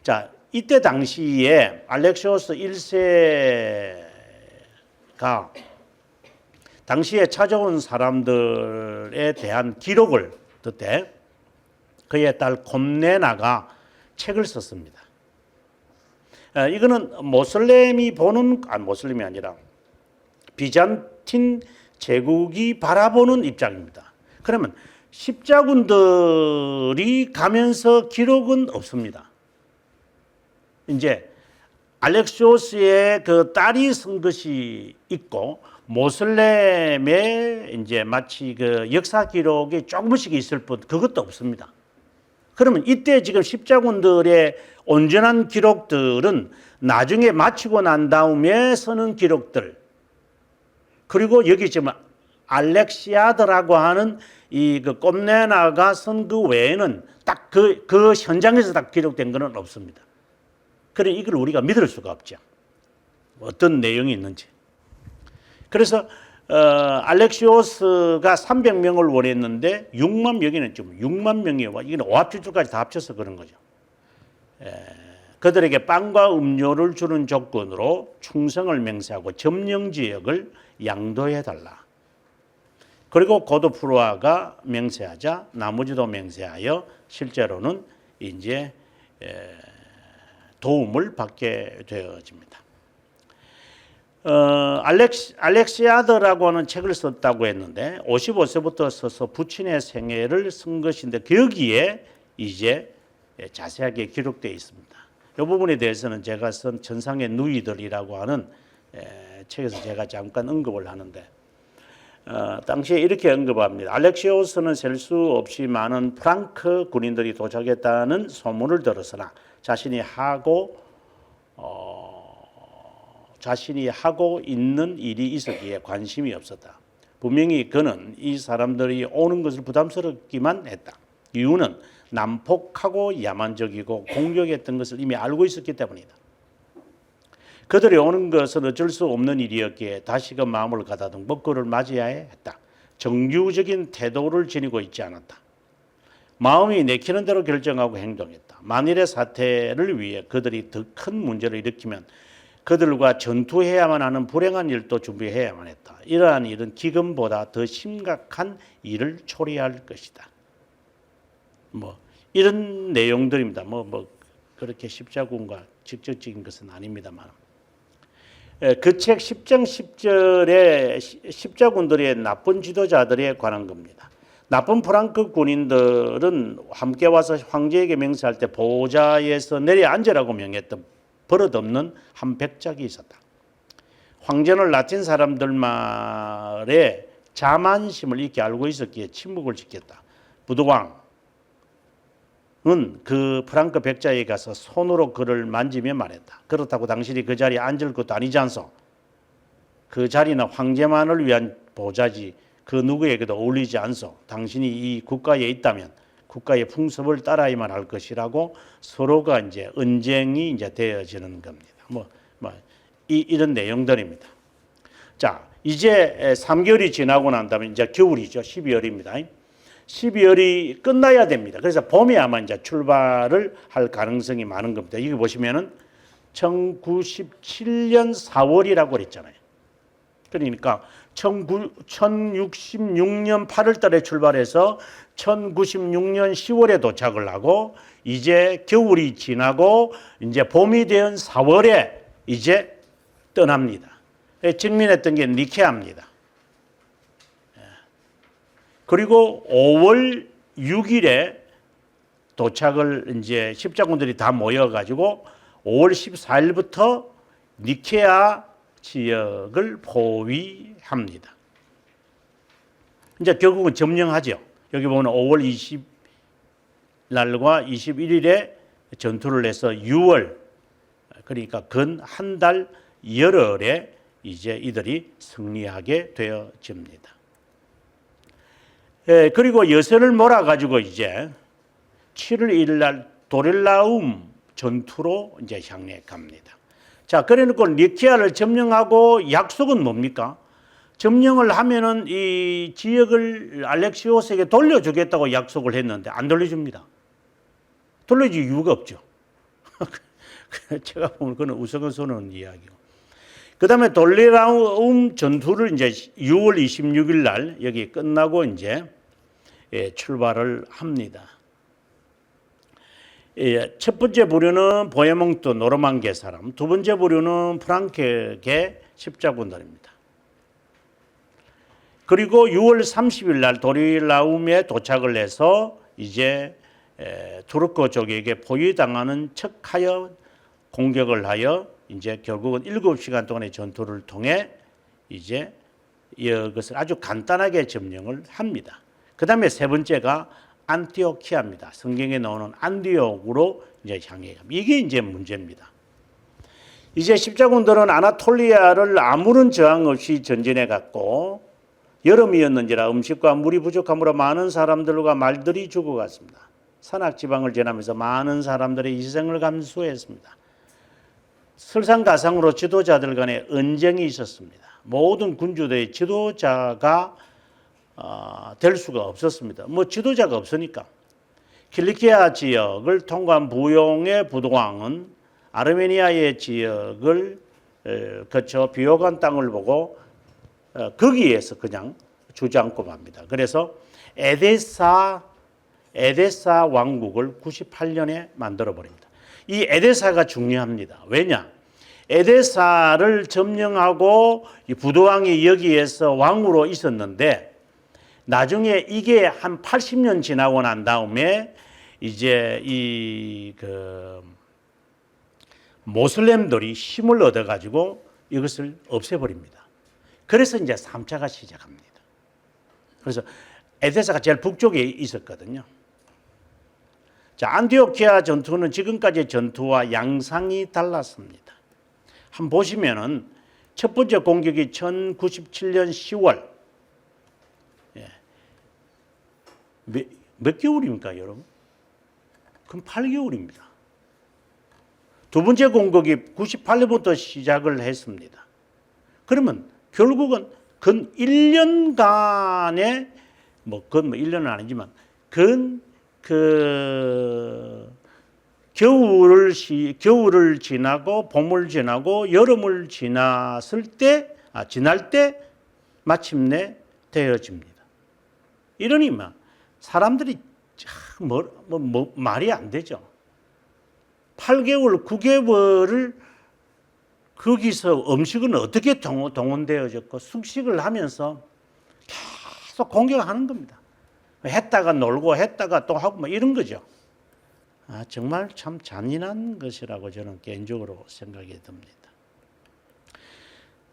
자, 이때 당시에 알렉시오스 1세가 당시에 찾아온 사람들에 대한 기록을 듣되 그의 딸 콤네나가 책을 썼습니다. 이거는 모슬렘이 보는, 모슬렘이 아니라 비잔틴 제국이 바라보는 입장입니다. 그러면 십자군들이 가면서 기록은 없습니다. 이제 알렉시오스의 그 딸이 쓴 것이 있고 모슬렘의 이제 마치 그 역사 기록이 조금씩 있을 뿐 그것도 없습니다. 그러면 이때 지금 십자군들의 온전한 기록들은 나중에 마치고 난 다음에 쓰는 기록들, 그리고 여기 지금 알렉시아드라고 하는 이 그 꼼네나가 쓴 그 외에는 딱 그 현장에서 딱 기록된 것은 없습니다. 그래 이걸 우리가 믿을 수가 없죠. 어떤 내용이 있는지. 그래서 알렉시오스가 300명을 원했는데 6만 여기는 좀 6만 명이 와. 이건 오합지졸까지 다 합쳐서 그런 거죠. 그들에게 빵과 음료를 주는 조건으로 충성을 맹세하고 점령 지역을 양도해 달라. 그리고 고도프로아가 맹세하자 나머지도 맹세하여 실제로는 이제 도움을 받게 되어집니다. 알렉시아드라고 하는 책을 썼다고 했는데 55세부터 써서 부친의 생애를 쓴 것인데 거기에 이제 자세하게 기록되어 있습니다. 이 부분에 대해서는 제가 쓴 천상의 누이들이라고 하는 책에서 제가 잠깐 언급을 하는데 당시에 이렇게 언급합니다. 알렉시오스는 셀 수 없이 많은 프랑크 군인들이 도착했다는 소문을 들었으나 자신이 하고 있는 일이 있었기에 관심이 없었다. 분명히 그는 이 사람들이 오는 것을 부담스럽기만 했다. 이유는 난폭하고 야만적이고 공격했던 것을 이미 알고 있었기 때문이다. 그들이 오는 것은 어쩔 수 없는 일이었기에 다시금 마음을 가다듬고 그를 맞이해야 했다. 정규적인 태도를 지니고 있지 않았다. 마음이 내키는 대로 결정하고 행동했다. 만일의 사태를 위해 그들이 더 큰 문제를 일으키면 그들과 전투해야만 하는 불행한 일도 준비해야만 했다. 이러한 일은 기근보다 더 심각한 일을 초래할 것이다. 이런 내용들입니다. 그렇게 십자군과 직접적인 것은 아닙니다만. 그 책 10장 10절에 십자군들의 나쁜 지도자들에 관한 겁니다. 나쁜 프랑크 군인들은 함께 와서 황제에게 맹세할 때 보좌에서 내려앉으라고 명했던 버릇없는 한 백작이 있었다. 황제는 라틴 사람들 말에 자만심을 익히 알고 있었기에 침묵을 지켰다. 부두왕은 그 프랑크 백작에 가서 손으로 그를 만지며 말했다. 그렇다고 당신이 그 자리에 앉을 것도 아니지 않소? 그 자리는 황제만을 위한 보좌지 그 누구에게도 어울리지 않소? 당신이 이 국가에 있다면 국가의 풍습을 따라야만 할 것이라고 서로가 이제 언쟁이 이제 되어지는 겁니다. 이런 내용들입니다. 자, 이제 3개월이 지나고 난 다음에 이제 겨울이죠. 12월입니다. 12월이 끝나야 됩니다. 그래서 봄에 아마 이제 출발을 할 가능성이 많은 겁니다. 여기 보시면은 1097년 4월이라고 그랬잖아요. 그러니까 1066년 8월 달에 출발해서 1096년 10월에 도착을 하고 이제 겨울이 지나고 이제 봄이 된 4월에 이제 떠납니다. 직면했던 게 니케아입니다. 그리고 5월 6일에 도착을 이제 십자군들이 다 모여가지고 5월 14일부터 니케아 지역을 포위합니다. 이제 결국은 점령하죠. 여기 보면 5월 20날과 21일에 전투를 해서 6월, 그러니까 근 한 달 열흘에 이제 이들이 승리하게 되어집니다. 그리고 여선을 몰아가지고 이제 7월 1일 날 도렐라움 전투로 이제 향해 갑니다. 자, 그래놓고 니케아를 점령하고 약속은 뭡니까? 점령을 하면은 이 지역을 알렉시오스에게 돌려주겠다고 약속을 했는데 안 돌려줍니다. 돌려줄 이유가 없죠. 제가 보면 그는 우스갯소리는 이야기고. 그 다음에 돌리라움 전투를 이제 6월 26일 날 여기 끝나고 이제 출발을 합니다. 첫 번째 부류는 보헤몽트 노르망디의 사람, 두 번째 부류는 프랑크의 십자군단입니다. 그리고 6월 30일 날 도리라움에 도착을 해서 이제 투르크 쪽에게 포위당하는 척하여 공격을 하여 이제 결국은 7시간 동안의 전투를 통해 이제 이것을 아주 간단하게 점령을 합니다. 그 다음에 세 번째가 안티오키아입니다. 성경에 나오는 안디옥으로 이제 향해 갑니다. 이게 이제 문제입니다. 이제 십자군들은 아나톨리아를 아무런 저항 없이 전진해 갔고 여름이었는지라 음식과 물이 부족함으로 많은 사람들과 말들이 죽어갔습니다. 산악 지방을 지나면서 많은 사람들의 희생을 감수했습니다. 설상가상으로 지도자들 간에 언쟁이 있었습니다. 모든 군주들의 지도자가 될 수가 없었습니다. 뭐 지도자가 없으니까. 킬리키아 지역을 통과한 부용의 부도왕은 아르메니아의 지역을 거쳐 비옥한 땅을 보고 거기에서 그냥 주저앉고 맙니다. 그래서 에데사 왕국을 98년에 만들어 버립니다. 이 에데사가 중요합니다. 왜냐? 에데사를 점령하고 이 부도왕이 여기에서 왕으로 있었는데 나중에 이게 한 80년 지나고 난 다음에 이제 모슬렘들이 힘을 얻어 가지고 이것을 없애버립니다. 그래서 이제 3차가 시작합니다. 그래서 에데사가 제일 북쪽에 있었거든요. 자, 안티오키아 전투는 지금까지 전투와 양상이 달랐습니다. 한번 보시면은 첫 번째 공격이 1097년 10월. 몇 개월입니까, 여러분? 그럼 8개월입니다. 두 번째 공격이 98년부터 시작을 했습니다. 그러면 결국은 근 1년간의 그건 1년은 아니지만 겨울을 지나고 봄을 지나고 여름을 지날 때 마침내 되어집니다. 이러니 사람들이 말이 안 되죠. 8개월, 9개월을 거기서 음식은 어떻게 동원되어졌고 숙식을 하면서 계속 공격하는 겁니다. 했다가 놀고 했다가 또 하고 이런 거죠. 정말 참 잔인한 것이라고 저는 개인적으로 생각이 듭니다.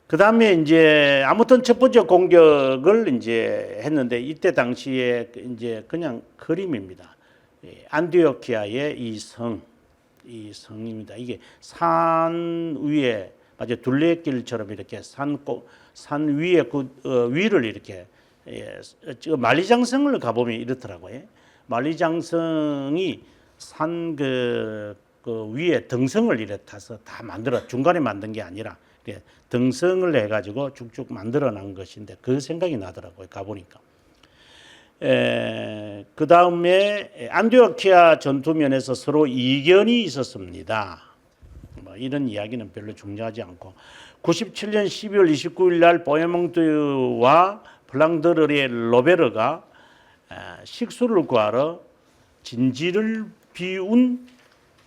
그 다음에 이제 아무튼 첫 번째 공격을 이제 했는데 이때 당시에 이제 그냥 그림입니다. 안티오키아의 이 성입니다. 이게 산 위에 아주 둘레길처럼 이렇게 산 위에 위를 이렇게 만리장성을 가보면 이렇더라고요. 만리장성이 산 위에 등성을 이렇게 타서 다 중간에 만든 게 아니라 등성을 해가지고 쭉쭉 만들어낸 것인데 그 생각이 나더라고요. 가보니까. 그 다음에 안티오키아 전투면에서 서로 이견이 있었습니다. 이런 이야기는 별로 중요하지 않고 97년 12월 29일 날 보헤몽트와 플랑드르의 로베르가 식수를 구하러 진지를 비운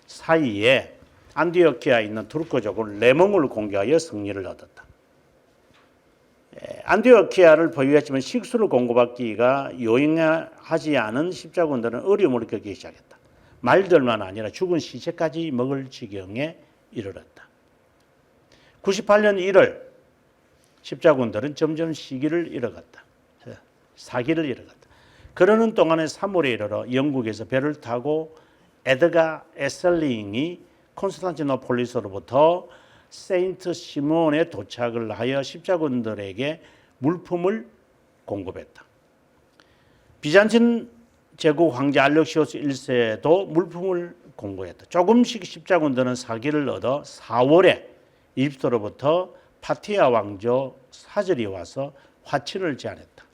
사이에 안티오키아에 있는 투르크족은 레몽을 공격하여 승리를 얻었다. 안티오키아를 포위했지만 식수를 공급받기가 용이하지 않은 십자군들은 어려움을 겪기 시작했다. 말들만 아니라 죽은 시체까지 먹을 지경에 이르렀다. 98년 1월 십자군들은 점점 사기를 잃어갔다. 그러는 동안에 3월에 이르러 영국에서 배를 타고 에드가 에셀링이 콘스탄티노폴리스로부터 세인트 시몬에 도착을 하여 십자군들에게 물품을 공급했다. 비잔틴 제국 황제 알렉시오스 1세도 물품을 공급했다. 조금씩 십자군들은 사기를 얻어 4월에 이집트로부터 파티아 왕조 사절이 와서 화친을 제안했다.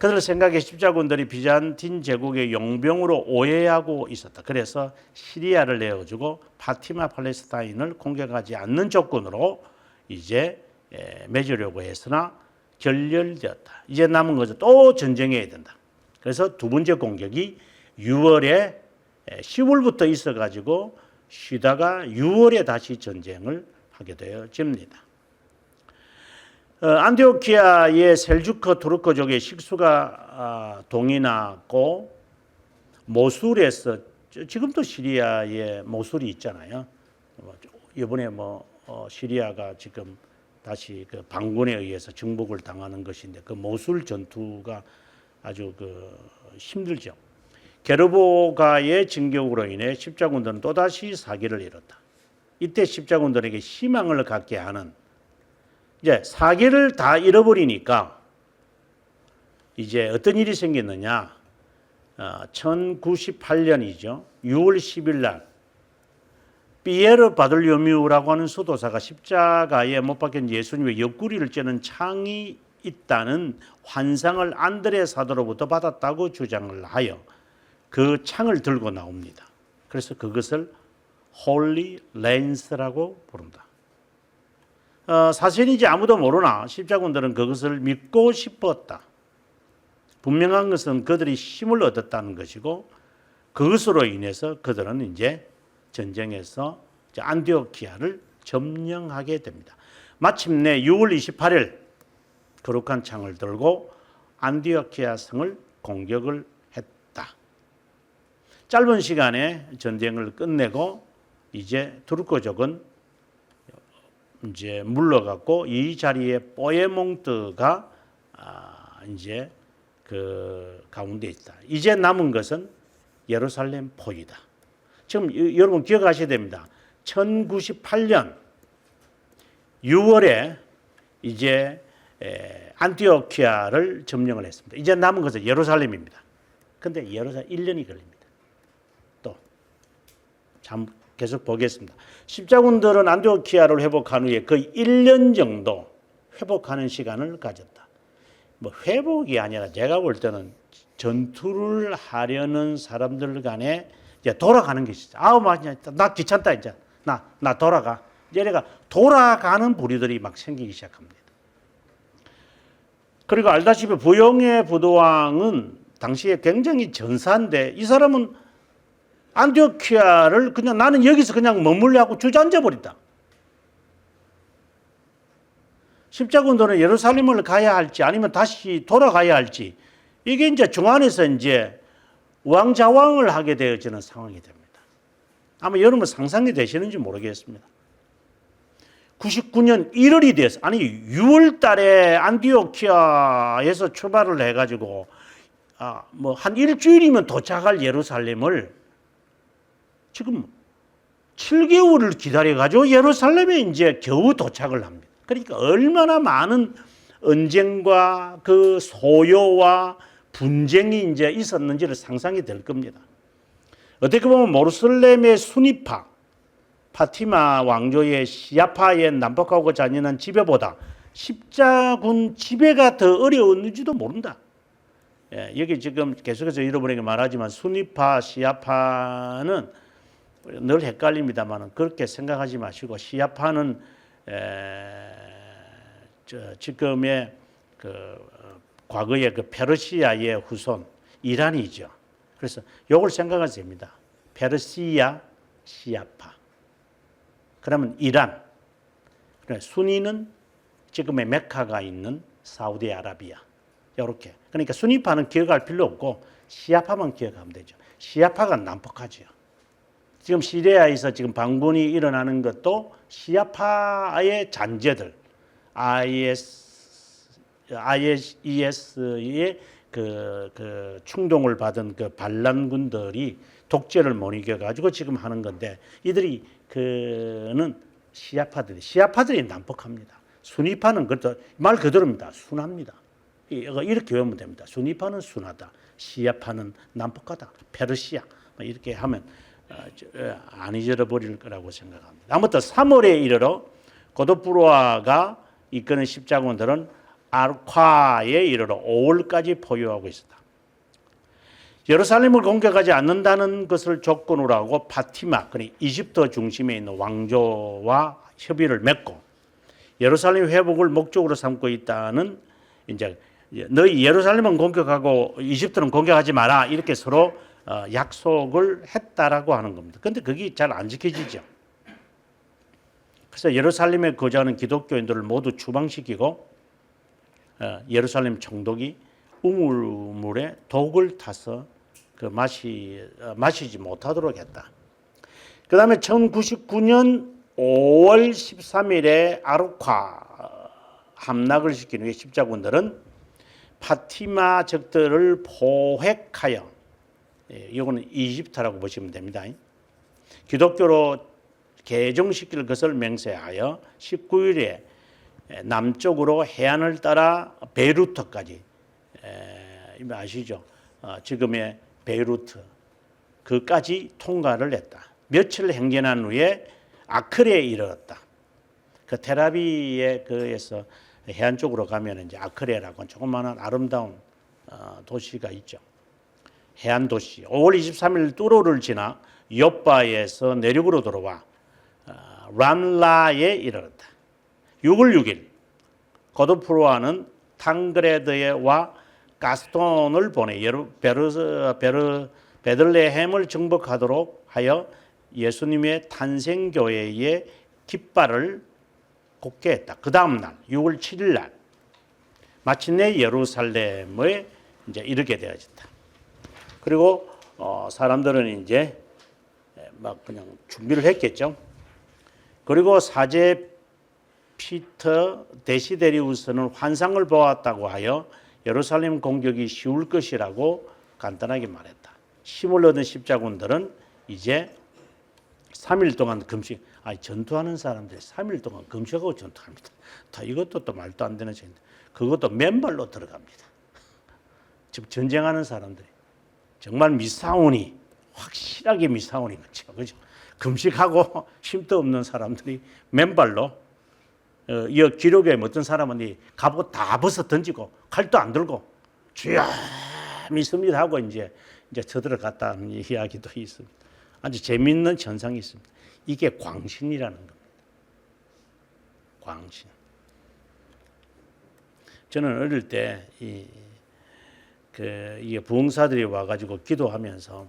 그들 생각에 십자군들이 비잔틴 제국의 용병으로 오해하고 있었다. 그래서 시리아를 내어주고 파티마 팔레스타인을 공격하지 않는 조건으로 이제 맺으려고 했으나 결렬되었다. 이제 남은 것은 또 전쟁해야 된다. 그래서 두 번째 공격이 6월에 10월부터 있어가지고 쉬다가 6월에 다시 전쟁을 하게 되어집니다. 안티오키아의 셀주크 투르크족의 식수가 동이 났고 모술에서 지금도 시리아에 모술이 있잖아요. 이번에 시리아가 지금 다시 그 반군에 의해서 정복을 당하는 것인데 그 모술 전투가 아주 힘들죠. 게르보가의 진격으로 인해 십자군들은 또다시 사기를 이뤘다. 이때 십자군들에게 희망을 갖게 하는 이제 사기를 다 잃어버리니까 이제 어떤 일이 생겼느냐? 1098년이죠. 6월 10일 날 피에르 바돌로뮤라고 하는 수도사가 십자가에 못 박힌 예수님의 옆구리를 째는 창이 있다는 환상을 안드레 사도로부터 받았다고 주장을 하여 그 창을 들고 나옵니다. 그래서 그것을 홀리 랜스라고 부른다. 사실인지 아무도 모르나 십자군들은 그것을 믿고 싶었다. 분명한 것은 그들이 힘을 얻었다는 것이고 그것으로 인해서 그들은 이제 전쟁에서 안티오키아를 점령하게 됩니다. 마침내 6월 28일 거룩한 창을 들고 안티오키아 성을 공격을 했다. 짧은 시간에 전쟁을 끝내고 이제 투르크족은 이제 물러갔고 이 자리에 뽀에몽트가 이제 그 가운데 있다. 이제 남은 것은 예루살렘 포위다. 지금 여러분 기억하셔야 됩니다. 1098년 6월에 이제 안티오키아를 점령을 했습니다. 이제 남은 것은 예루살렘입니다. 근데 예루살렘 1년이 걸립니다. 또 계속 보겠습니다. 십자군들은 안티오키아를 회복한 후에 거의 1년 정도 회복하는 시간을 가졌다. 회복이 아니라 제가 볼 때는 전투를 하려는 사람들 간에 이제 돌아가는 것이죠. 나 귀찮다 이제 나 돌아가. 이제 내가 돌아가는 부류들이 막 생기기 시작합니다. 그리고 알다시피 부용의 부도왕은 당시에 굉장히 전사인데 이 사람은 안티오키아를 그냥 나는 여기서 그냥 머물려고 주저앉아 버린다. 십자군들은 예루살렘을 가야 할지 아니면 다시 돌아가야 할지 이게 이제 중안에서 이제 왕좌왕을 하게 되어지는 상황이 됩니다. 아마 여러분 상상이 되시는지 모르겠습니다. 99년 1월이 돼서 6월 달에 안티오키아에서 출발을 해가지고 한 일주일이면 도착할 예루살렘을 지금 7개월을 기다려가지고 예루살렘에 이제 겨우 도착을 합니다. 그러니까 얼마나 많은 언쟁과 그 소요와 분쟁이 이제 있었는지를 상상이 될 겁니다. 어떻게 보면 모슬렘의 수니파, 파티마 왕조의 시아파의 난폭하고 잔인한 지배보다 십자군 지배가 더 어려웠는지도 모른다. 여기 지금 계속해서 여러분에게 말하지만 수니파, 시아파는 늘 헷갈립니다만 그렇게 생각하지 마시고 시아파는 지금의 과거의 페르시아의 후손 이란이죠. 그래서 이걸 생각하셔야 됩니다. 페르시아, 시아파. 그러면 이란. 순위는 지금의 메카가 있는 사우디아라비아. 이렇게. 그러니까 순위파는 기억할 필요 없고 시아파만 기억하면 되죠. 시아파가 난폭하죠. 지금 시리아에서 지금 반군이 일어나는 것도 시아파의 잔재들, IS의 그 충동을 받은 그 반란군들이 독재를 못 이겨가지고 지금 하는 건데 이들이 그는 시아파들이 난폭합니다. 순위파는 말 그대로입니다. 순합니다. 이렇게 외우면 됩니다. 순위파는 순하다. 시아파는 난폭하다. 페르시아 이렇게 하면 안 잊어버릴 거라고 생각합니다. 아무튼 3월에 이르러 고도프로아가 이끄는 십자군들은 아르콰에 이르러 5월까지 포효하고 있었다. 예루살렘을 공격하지 않는다는 것을 조건으로 하고 파티마, 그러니까 이집트 중심에 있는 왕조와 협의를 맺고 예루살렘 회복을 목적으로 삼고 있다는 이제 너희 예루살렘은 공격하고 이집트는 공격하지 마라 이렇게 서로 약속을 했다라고 하는 겁니다. 그런데 그게 잘 안 지켜지죠. 그래서 예루살렘에 거주하는 기독교인들을 모두 추방시키고 예루살렘 총독이 우물물에 독을 타서 마시지 못하도록 했다. 그 다음에 1099년 5월 13일에 아르콰 함락을 시킨 후에 십자군들은 파티마 적들을 포획하여, 이거는 이집트라고 보시면 됩니다. 기독교로 개종시킬 것을 맹세하여 19일에 남쪽으로 해안을 따라 베이루트까지, 아시죠? 지금의 베이루트 그까지 통과를 했다. 며칠 행진한 후에 아크레에 이르렀다. 그 테라비에 그에서 해안 쪽으로 가면 이제 아크레라고 조그마한 아름다운 도시가 있죠. 해안 도시. 5월 23일 뚜로를 지나 요바에서 내륙으로 들어와 람라에 이르렀다. 6월 6일 고도프로와는 탕그레드와 가스톤을 보내 베들레헴을 정복하도록 하여 예수님의 탄생교회의 깃발을 꽂게 했다. 그 다음 날 6월 7일 날 마침내 예루살렘에 이제 이르게 되어졌다. 그리고 사람들은 이제 막 그냥 준비를 했겠죠. 그리고 사제 피터 데시데리우스는 환상을 보았다고 하여 예루살렘 공격이 쉬울 것이라고 간단하게 말했다. 힘을 얻은 십자군들은 이제 3일 동안 금식, 전투하는 사람들이 3일 동안 금식하고 전투합니다. 다 이것도 또 말도 안 되는 전인데 그것도 맨발로 들어갑니다. 즉 전쟁하는 사람들이 정말 미사오니 확실하게 미사오니 그렇죠. 금식하고 힘도 없는 사람들이 맨발로 이 기록에 어떤 사람은 이 갑옷 다 벗어 던지고 칼도 안 들고 주여 믿습니다 하고 이제 쳐들어갔다는 이야기도 있습니다. 아주 재미있는 현상이 있습니다. 이게 광신이라는 겁니다. 광신. 저는 어릴 때 이게 부흥사들이 와가지고 기도하면서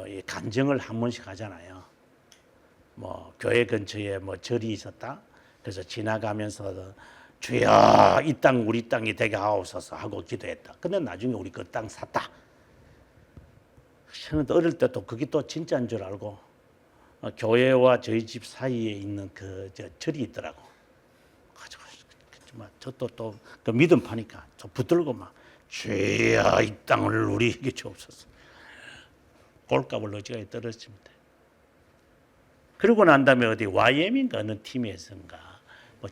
이 간증을 한 번씩 하잖아요. 교회 근처에 절이 있었다. 그래서 지나가면서 주여 이 땅 우리 땅이 되게 하옵소서 하고 기도했다. 근데 나중에 우리 그 땅 샀다. 저는 어릴 때 또 그게 또 진짜인 줄 알고 교회와 저희 집 사이에 있는 절이 있더라고. 가지고 저도 또 그 믿음 파니까 저 붙들고 막 주여 이 땅을 우리에게 주옵소서. 꼴값을 어지간히 떨어집니다. 그러고 난 다음에 어디 YM인가 어느 팀에서인가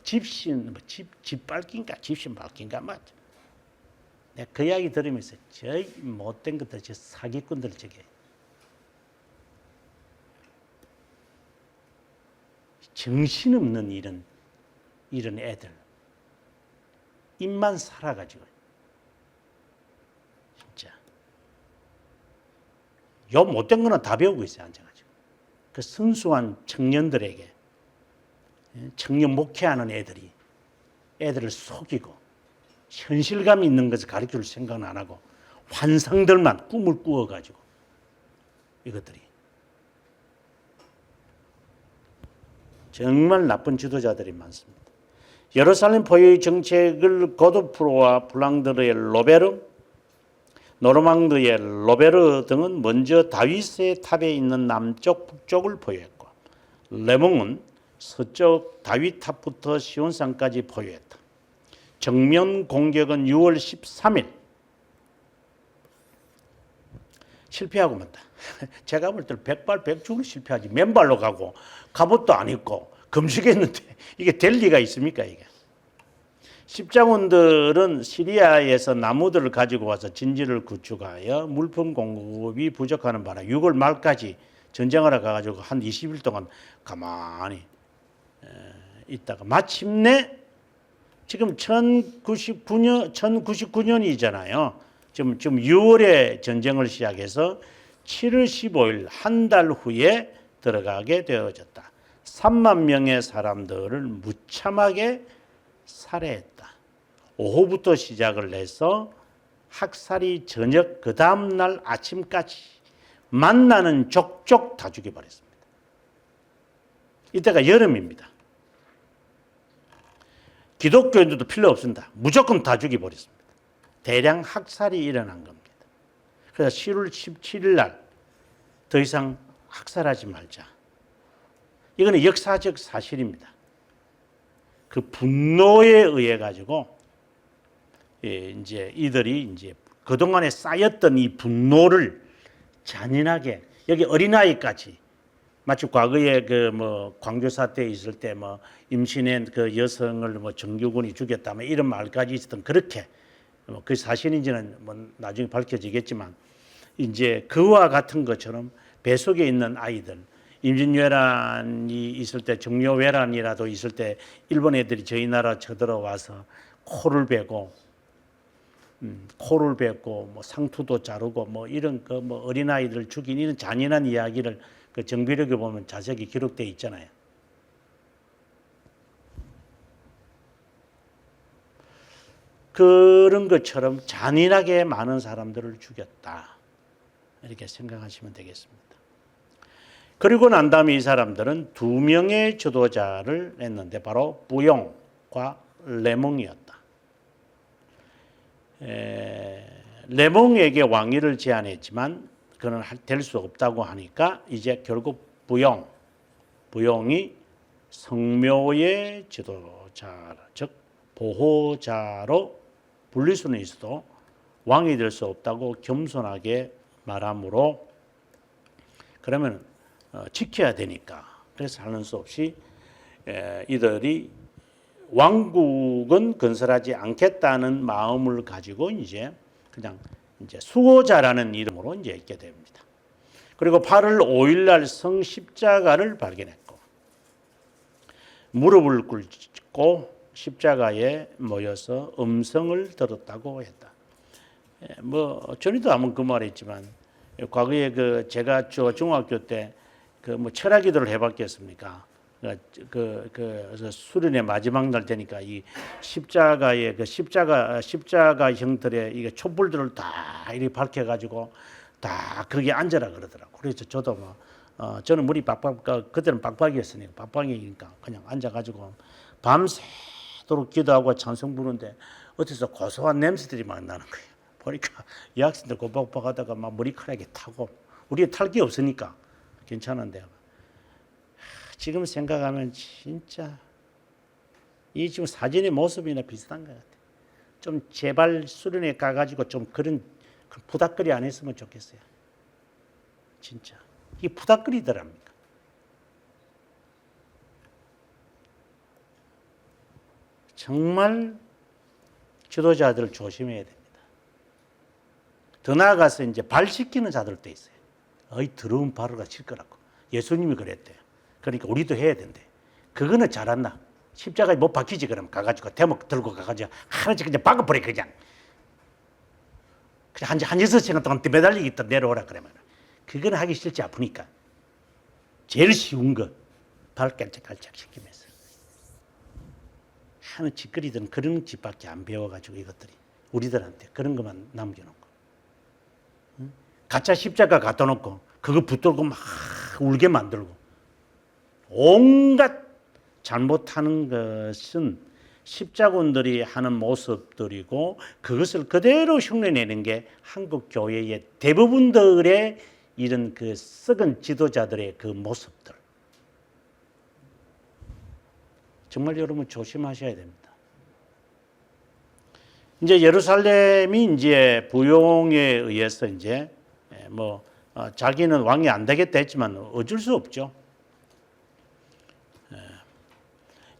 집신 집 밝긴가 집신 밝긴가 맞죠. 내가 그 이야기 들으면서 저 못된 것들 저 사기꾼들 저게 정신없는 이런 애들 입만 살아가지고 진짜 요 못된 거는 다 배우고 있어요. 앉아가지고 그 순수한 청년들에게 청년 목회하는 애들을 속이고 현실감 있는 것을 가르칠 생각은 안 하고 환상들만 꿈을 꾸어가지고 이것들이 정말 나쁜 지도자들이 많습니다. 예루살렘 포효의 정책을 고도프로와 블랑드르의 로베르, 노르망드의 로베르 등은 먼저 다윗의 탑에 있는 남쪽 북쪽을 포효했고 레몽은 서쪽 다윗 탑부터 시온산까지 포효했다. 정면 공격은 6월 13일 실패하고 만다. 제가 볼 때 백발백중으로 실패하지 맨발로 가고 갑옷도 안 입고 금식했는데 이게 될 리가 있습니까 이게. 십자군들은 시리아에서 나무들을 가지고 와서 진지를 구축하여 물품 공급이 부족하는 바람에 6월 말까지 전쟁하러 가가지고 한 20일 동안 가만히 있다가 마침내 지금 1099년이잖아요. 지금 6월에 전쟁을 시작해서 7월 15일 한 달 후에 들어가게 되어졌다. 3만 명의 사람들을 무참하게 살해했다. 오후부터 시작을 해서 학살이 저녁 그 다음 날 아침까지 만나는 족족 다 죽여버렸습니다. 이때가 여름입니다. 기독교인들도 필요 없습니다. 무조건 다 죽여버렸습니다. 대량 학살이 일어난 겁니다. 그래서 7월 17일 날 더 이상 학살하지 말자. 이거는 역사적 사실입니다. 그 분노에 의해 가지고 이제 이들이 이제 그동안에 쌓였던 이 분노를 잔인하게 여기 어린아이까지 마치 과거에 그 뭐 광주 사태 있을 때 뭐 임신한 그 여성을 뭐 정규군이 죽였다 뭐 이런 말까지 있었던 그렇게 그 사실인지는 뭐 나중에 밝혀지겠지만 이제 그와 같은 것처럼 배 속에 있는 아이들 임진왜란이 있을 때 정묘왜란이라도 있을 때 일본 애들이 저희 나라 쳐들어와서 코를 베고 뭐 상투도 자르고 뭐 이런 그 뭐 어린 아이들 죽인 이런 잔인한 이야기를 그 정비록에 보면 자세히 기록되어 있잖아요. 그런 것처럼 잔인하게 많은 사람들을 죽였다. 이렇게 생각하시면 되겠습니다. 그리고 난 다음에 이 사람들은 두 명의 지도자를 냈는데 바로 부용과 레몽이었다. 레몽에게 왕위를 제안했지만 그는 될 수 없다고 하니까 이제 결국 부용이 성묘의 지도자, 즉 보호자로 불릴 수는 있어도 왕이 될 수 없다고 겸손하게 말하므로 그러면 지켜야 되니까 그래서 하는 수 없이 이들이 왕국은 건설하지 않겠다는 마음을 가지고 이제 그냥 이제 수호자라는 이름으로 이제 있게 됩니다. 그리고 8월 5일 날 성십자가를 발견했고 무릎을 꿇고 십자가에 모여서 음성을 들었다고 했다. 뭐 전에도 한번 그 말했지만 과거에 그 제가 중학교 때 그 뭐 철학기도를 해봤겠습니까? 그래서 수련의 마지막 날 되니까 이 십자가의 그 십자가 형들의 이게 촛불들을 다 이렇게 밝혀가지고 다 거기에 앉아라 그러더라고. 그래서 저도 뭐 저는 물이 그때는 빡빡이었으니까 빡빡이니까 그냥 앉아가지고 밤새도록 기도하고 찬송 부르는데 어디서 고소한 냄새들이 막 나는 거예요. 보니까 이 학생들 꼬박꼬박하다가 막 머리카락이 타고 우리 탈 게 없으니까 괜찮은데 지금 생각하면 진짜 이 지금 사진의 모습이나 비슷한 것 같아요. 좀 제발 수련회 가가지고 좀 그런 부닥거리 안 했으면 좋겠어요. 진짜 이 부닥거리더랍니까? 정말 지도자들 조심해야 됩니다. 더 나아가서 이제 발 씻기는 자들도 있어요. 어이 더러운 발을 칠 거라고. 예수님이 그랬대요. 그러니까 우리도 해야 된대. 그거는 잘한다. 십자가에 못 박히지 그러면 가가지고 대목 들고 가가지고 하나씩 그냥 박아버려 그냥. 그냥 한 6시간 동안 매달리기 있다 내려오라 그러면. 그거는 하기 싫지 아프니까. 제일 쉬운 거 발 깔짝깔짝 시키면서. 하는 짓거리들은 그런 짓밖에 안 배워가지고 이것들이 우리들한테 그런 것만 남겨놓고. 가짜 십자가 갖다 놓고 그거 붙들고 막 울게 만들고 온갖 잘못하는 것은 십자군들이 하는 모습들이고 그것을 그대로 흉내내는 게 한국 교회의 대부분들의 이런 그 썩은 지도자들의 그 모습들. 정말 여러분 조심하셔야 됩니다. 이제 예루살렘이 이제 부용에 의해서 이제 자기는 왕이 안 되겠다 했지만 어쩔 수 없죠.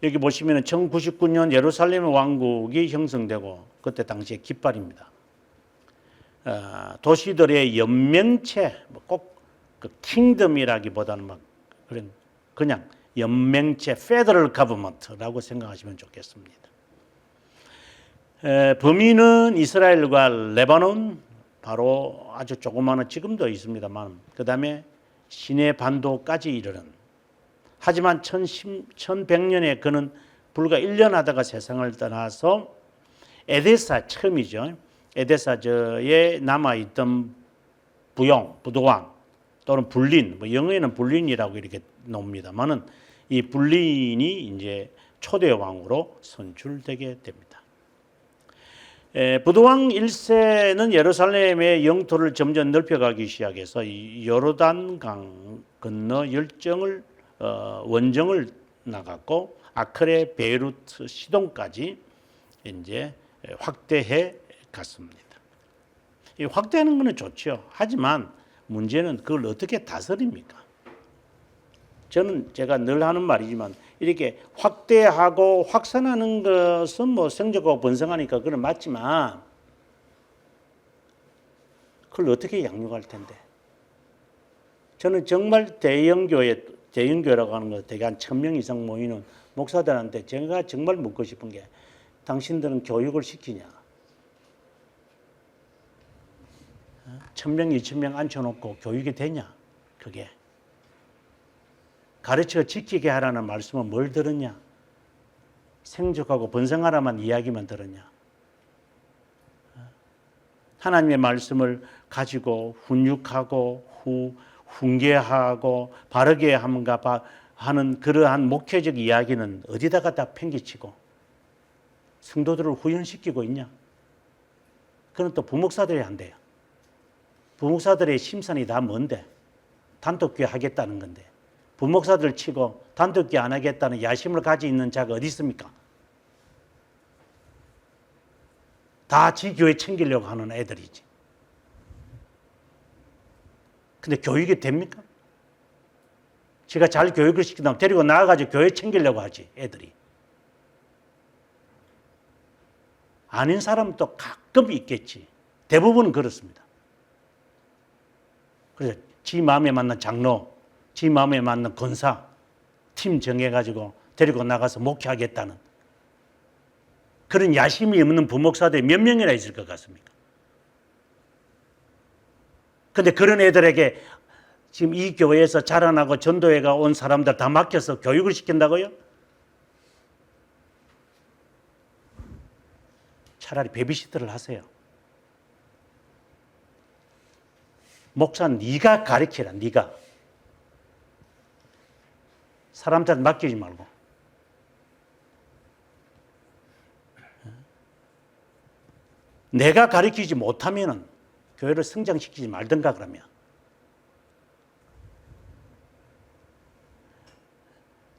여기 보시면 1099년 예루살렘 왕국이 형성되고 그때 당시에 깃발입니다. 도시들의 연맹체, 꼭 그 킹덤이라기보다는 막 그냥 연맹체, 페더럴 가버먼트라고 생각하시면 좋겠습니다. 범위는 이스라엘과 레바논, 바로 아주 조그마한 지금도 있습니다만, 그 다음에 시내 반도까지 이르는. 하지만 1100년에 그는 불과 1년 하다가 세상을 떠나서 에데사 처음이죠. 에데사저에 남아있던 부도왕 또는 불린, 뭐 영어에는 불린이라고 이렇게 놉니다만은 이 불린이 이제 초대 왕으로 선출되게 됩니다. 부도왕 1세는 예루살렘의 영토를 점점 넓혀가기 시작해서 이 요르단강 건너 원정을 나갔고 아크레, 베이루트, 시돈까지 이제 확대해 갔습니다. 이 확대하는 것은 좋죠. 하지만 문제는 그걸 어떻게 다스립니까? 저는 제가 늘 하는 말이지만 이렇게 확대하고 확산하는 것은 뭐 성적하고 번성하니까 그건 맞지만 그걸 어떻게 양육할 텐데. 저는 정말 대형교회라고 하는 거 대개 한 1000명 이상 모이는 목사들한테 제가 정말 묻고 싶은 게 당신들은 교육을 시키냐? 1000명, 2000명 앉혀놓고 교육이 되냐? 그게. 가르쳐 지키게 하라는 말씀은 뭘 들었냐? 생족하고 번성하라만 이야기만 들었냐? 하나님의 말씀을 가지고 훈육하고 훈계하고 바르게 하는 그러한 목회적 이야기는 어디다가 다 팽개치고 성도들을 후련시키고 있냐? 그건 또 부목사들이 한대요. 부목사들의 심산이 다 뭔데? 단독교회 하겠다는 건데. 부목사들 치고 단독교회 안 하겠다는 야심을 가지고 있는 자가 어디 있습니까? 다 지 교회 챙기려고 하는 애들이지. 근데 교육이 됩니까? 지가 잘 교육을 시키면 데리고 나가가지고 교회 챙기려고 하지, 애들이. 아닌 사람은 또 가끔 있겠지. 대부분은 그렇습니다. 그래서 지 마음에 맞는 장로, 지 마음에 맞는 권사, 팀 정해가지고 데리고 나가서 목회하겠다는 그런 야심이 없는 부목사들이 몇 명이나 있을 것 같습니까? 근데 그런 애들에게 지금 이 교회에서 자라나고 전도회가 온 사람들 다 맡겨서 교육을 시킨다고요? 차라리 베비시터를 하세요. 목사 네가 가르치라, 네가. 사람들한테 맡기지 말고. 내가 가르치지 못하면은 교회를 성장시키지 말든가 그러면.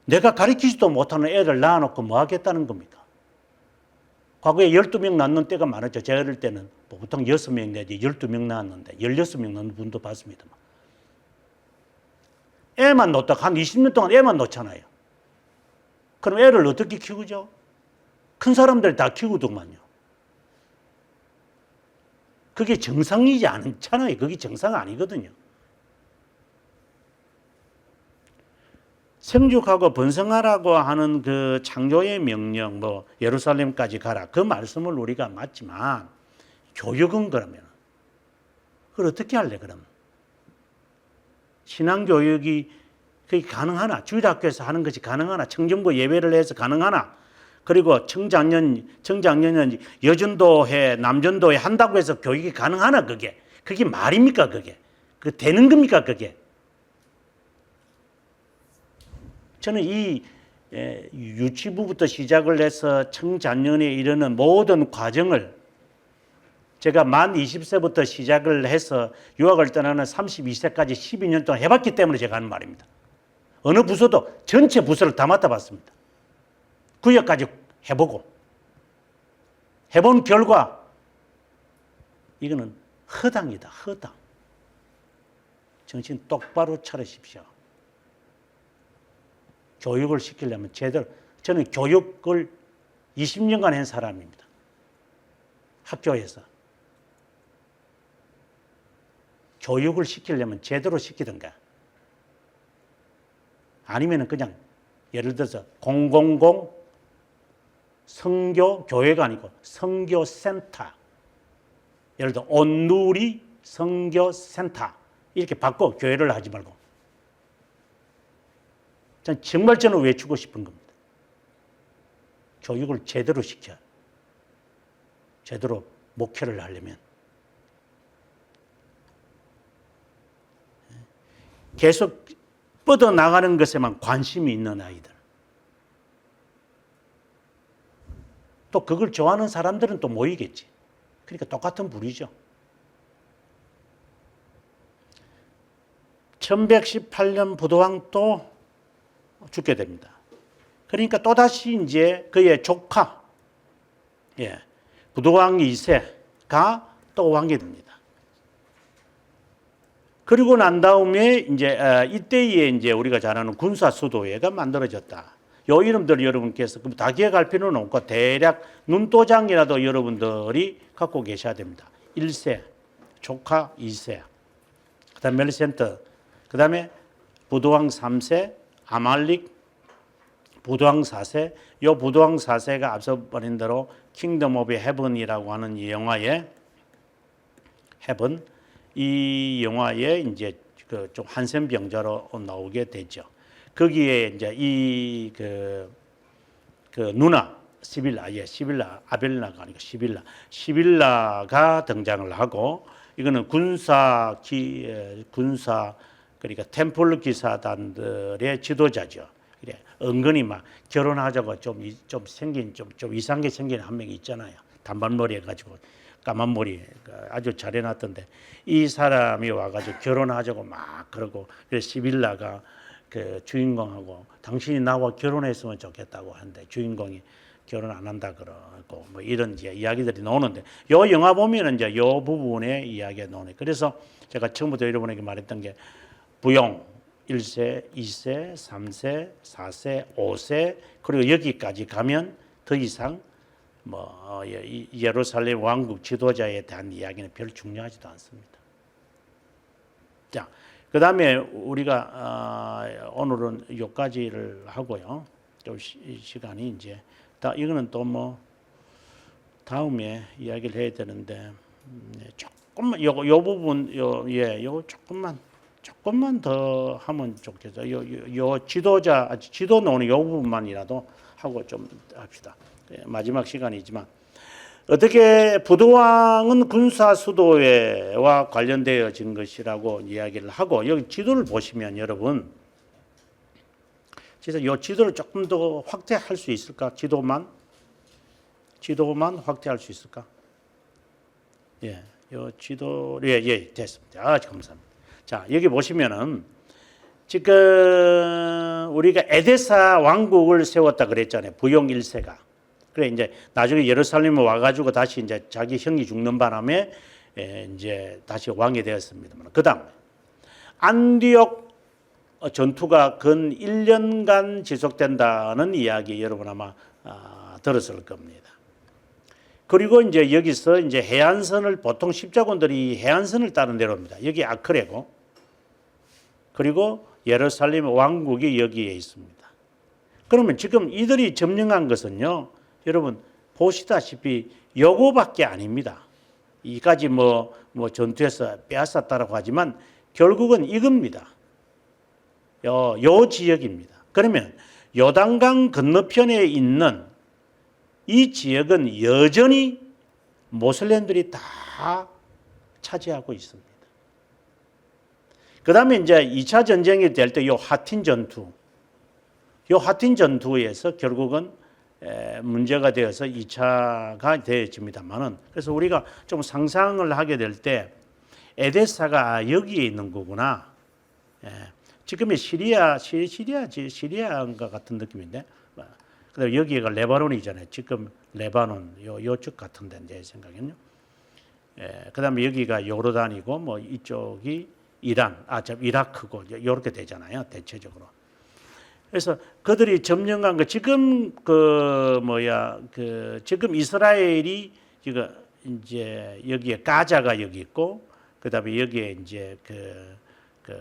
내가 가르치지도 못하는 애를 낳아놓고 뭐 하겠다는 겁니까? 과거에 12명 낳는 때가 많았죠. 제가 어릴 때는 보통 6명 내지 12명 낳았는데 16명 낳는 분도 봤습니다만. 애만 놓다가 한 20년 동안 애만 놓잖아요. 그럼 애를 어떻게 키우죠? 큰 사람들 다 키우더만요. 그게 정상이지 않잖아요. 그게 정상 아니거든요. 생육하고 번성하라고 하는 그 창조의 명령, 뭐 예루살렘까지 가라. 그 말씀을 우리가 맞지만 교육은 그러면 그걸 어떻게 할래 그럼? 신앙교육이 그게 가능하나? 주일학교에서 하는 것이 가능하나? 청정부 예배를 해서 가능하나? 그리고 청장년은 여전도회, 남전도회 한다고 해서 교육이 가능하나 그게? 그게 말입니까 그게? 그 되는 겁니까 그게? 저는 이 유치부부터 시작을 해서 청장년에 이르는 모든 과정을 제가 만 20세부터 시작을 해서 유학을 떠나는 32세까지 12년 동안 해봤기 때문에 제가 하는 말입니다. 어느 부서도 전체 부서를 다 맡아봤습니다. 구역까지 해보고 해본 결과 이거는 허당이다. 허당. 정신 똑바로 차리십시오. 교육을 시키려면 제대로, 저는 교육을 20년간 한 사람입니다. 학교에서. 교육을 시키려면 제대로 시키든가 아니면 그냥 예를 들어서 000 선교 교회가 아니고 선교센터. 예를 들어 온누리 선교센터 이렇게 바꿔 교회를 하지 말고. 정말 저는 외치고 싶은 겁니다. 교육을 제대로 시켜. 제대로 목회를 하려면. 계속 뻗어나가는 것에만 관심이 있는 아이들. 또 그걸 좋아하는 사람들은 또 모이겠지. 그러니까 똑같은 부류죠. 1118년 부도왕 또 죽게 됩니다. 그러니까 또다시 이제 그의 조카, 부도왕 2세가 또 왕이 됩니다. 그리고 난 다음에 이제 이때에 이제 우리가 잘 아는 군사 수도회가 만들어졌다. 요 이름들 여러분께서 다 기억할 필요는 없고 대략 눈도장이라도 여러분들이 갖고 계셔야 됩니다. 1세, 조카 2세, 그다음 멜리센트, 그다음에 부도왕 3세, 아말릭, 부도왕 4세. 요 부도왕 4세가 앞서 말한 대로 킹덤 오브 헤븐이라고 하는 이 영화에 헤븐 이 영화에 이제 그 좀 한센병자로 나오게 되죠. 거기에 이제 이 그 누나 시빌라 아벨라가 아니고 시빌라가 등장을 하고 이거는 군사 그러니까 템플 기사단들의 지도자죠. 그래 은근히 막 결혼하자고 좀 생긴 좀 이상하게 생긴 한 명이 있잖아요. 단발머리 해가지고 까만 머리 아주 잘 해놨던데 이 사람이 와가지고 결혼하자고 막 그러고 그래서 시빌라가 그 주인공하고 당신이 나와 결혼했으면 좋겠다고 하는데 주인공이 결혼 안 한다 그러고 뭐 이런 이제 이야기들이 나오는데 요 영화 보면은 이제 요 부분의 이야기가 나오네. 그래서 제가 처음부터 여러분에게 말했던 게 부용 1세, 2세, 3세, 4세, 5세 그리고 여기까지 가면 더 이상 뭐 예루살렘 왕국 지도자에 대한 이야기는 별로 중요하지도 않습니다. 자, 그 다음에 우리가 오늘은 여기까지를 하고요. 좀 시간이 이제 이거는 또 뭐 다음에 이야기를 해야 되는데 조금만 요 부분 요거 조금만 더 하면 좋겠어요. 요 지도 나오는 요 부분만이라도 하고 좀 합시다. 마지막 시간이지만 어떻게 부도왕은 군사 수도회와 관련되어진 것이라고 이야기를 하고 여기 지도를 보시면 여러분 진짜 이 지도를 조금 더 확대할 수 있을까? 지도만 확대할 수 있을까? 예, 요 지도 됐습니다. 감사합니다. 자 여기 보시면은 지금 우리가 에데사 왕국을 세웠다 그랬잖아요. 부용 1세가. 그래 이제 나중에 예루살렘에 와가지고 다시 이제 자기 형이 죽는 바람에 이제 다시 왕이 되었습니다만 그다음 안디옥 전투가 근 1년간 지속된다는 이야기 여러분 아마 들었을 겁니다. 그리고 이제 여기서 이제 해안선을 보통 십자군들이 해안선을 따른 데로입니다. 여기 아크레고 그리고 예루살렘 왕국이 여기에 있습니다. 그러면 지금 이들이 점령한 것은요. 여러분 보시다시피 요거밖에 아닙니다. 이까지 뭐 전투에서 빼앗았다라고 하지만 결국은 이겁니다. 요 지역입니다. 그러면 요단강 건너편에 있는 이 지역은 여전히 모슬렘들이 다 차지하고 있습니다. 그 다음에 이제 2차 전쟁이 될 때 요 하틴 전투에서 결국은 문제가 되어서 2차가 되어집니다만은 그래서 우리가 좀 상상을 하게 될 때 에데사가 여기에 있는 거구나. 지금의 시리아인가 같은 느낌인데, 그다음에 여기가 레바논이잖아요. 지금 레바논 요쪽 같은데 제 생각에는요. 그다음에 여기가 요르단이고 뭐 이쪽이 이란, 이라크고 이렇게 되잖아요. 대체적으로. 그래서 그들이 점령한 거 지금 지금 이스라엘이 지금 이제 여기에 가자가 여기 있고 그다음에 여기에 이제 그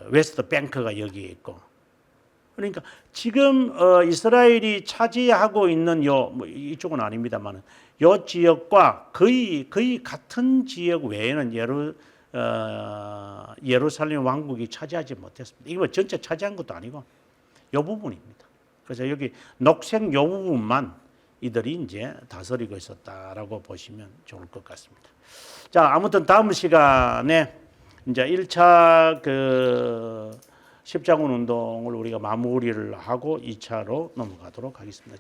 웨스트 뱅크가 여기에 있고 그러니까 지금 이스라엘이 차지하고 있는 뭐 이쪽은 아닙니다만은 요 지역과 거의 같은 지역 외에는 예루살렘 왕국이 차지하지 못했습니다. 이거 전체 차지한 것도 아니고 요 부분입니다. 그래서 여기 녹색 요 부분만 이들이 이제 다스리고 있었다라고 보시면 좋을 것 같습니다. 자, 아무튼 다음 시간에 이제 1차 그 십자군 운동을 우리가 마무리를 하고 2차로 넘어가도록 하겠습니다.